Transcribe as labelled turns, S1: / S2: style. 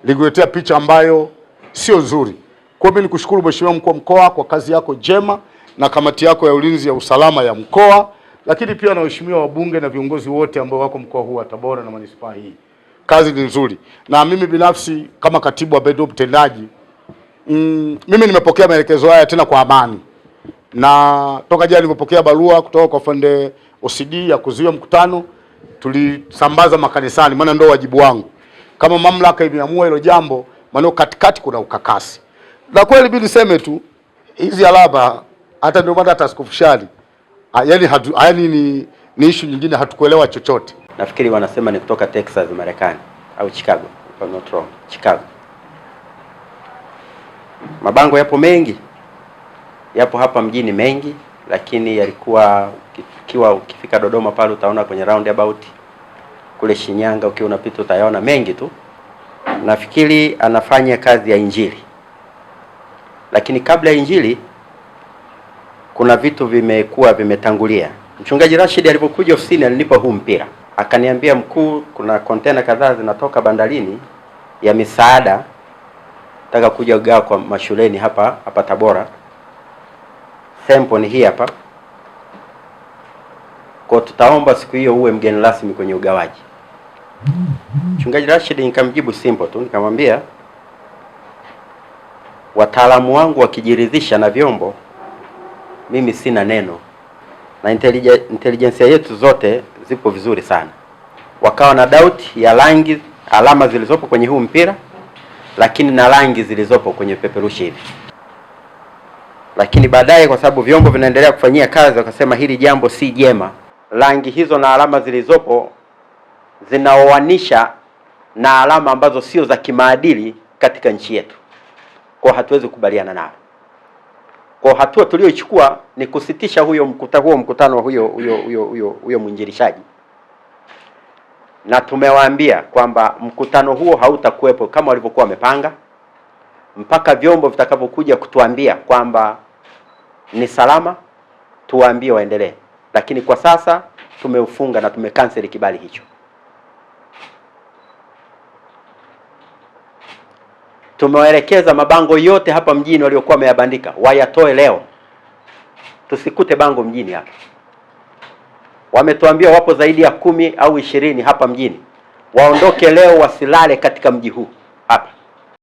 S1: likuletea picha ambayo sio nzuri. Kwa mimi nikushukuru Mheshimiwa Mkuu wa Mkoa kwa kazi yako njema na kamati yako ya ulinzi ya usalama ya mkoa, lakini pia na waheshimiwa wabunge na viongozi wote ambao wako mkoa huu wa Tabora na manispaa hii. Kazi ni nzuri. Na mimi binafsi kama katibu wa bodi mtendaji, mimi nimepokea maelekezo haya tena kwa amani. Na toka jana nilipokea barua kutoka kwa Fande OCD ya kuzuia mkutano, tulisambaza makanisani, maana ndio wajibu wangu. Kama mamlaka imeamua hilo jambo, maana katikati kuna ukakasi. Na kweli mimi niseme tu hizi alama, hata ndio maana hata Askofu Shali yani ni issue nyingine, hatukuelewa chochote.
S2: Nafikiri wanasema ni kutoka Texas, Marekani au Chicago, if I'm not wrong, Chicago. Mabango yapo mengi, yapo hapa mjini mengi, lakini yalikuwa ukifika Dodoma pale utaona kwenye roundabout, kule Shinyanga ukiwa unapita utayaona mengi tu. Nafikiri anafanya kazi ya injili, lakini kabla ya injili kuna vitu vimekuwa vimetangulia. Mchungaji Rashid alipokuja ofisini alinipa huu mpira, akaniambia, mkuu, kuna container kadhaa zinatoka bandarini ya misaada, nataka kuja kugawa kwa mashuleni hapa Tabora. Sample ni hii hapa. Kwa tutaomba siku hiyo uwe mgeni rasmi kwenye ugawaji. Mchungaji Rashid nikamjibu simple tu, nikamwambia wataalamu wangu wakijiridhisha na vyombo, mimi sina neno, na intelligence yetu zote zipo vizuri sana. Wakawa na doubt ya rangi, alama zilizopo kwenye huu mpira, lakini na rangi zilizopo kwenye peperushi hivi. Lakini baadaye kwa sababu vyombo vinaendelea kufanyia kazi, wakasema hili jambo si jema. Rangi hizo na alama zilizopo zinaoanisha na alama ambazo sio za kimaadili katika nchi yetu. Kwa hatuwezi kukubaliana nao. Kwa hatua tulioichukua ni kusitisha mkutano wa huyo mwinjilishaji. Na tumewaambia kwamba mkutano huo hautakuwepo kama walivyokuwa wamepanga mpaka vyombo vitakapokuja kutuambia kwamba ni salama, tuwaambie waendelee. Lakini kwa sasa tumeufunga na tumecancel kibali hicho. Tumewaelekeza mabango yote hapa mjini waliokuwa wameyabandika wayatoe leo. Tusikute bango mjini hapa. Wametuambia wapo zaidi ya 10 au 20 hapa mjini. Waondoke leo, wasilale katika mji huu.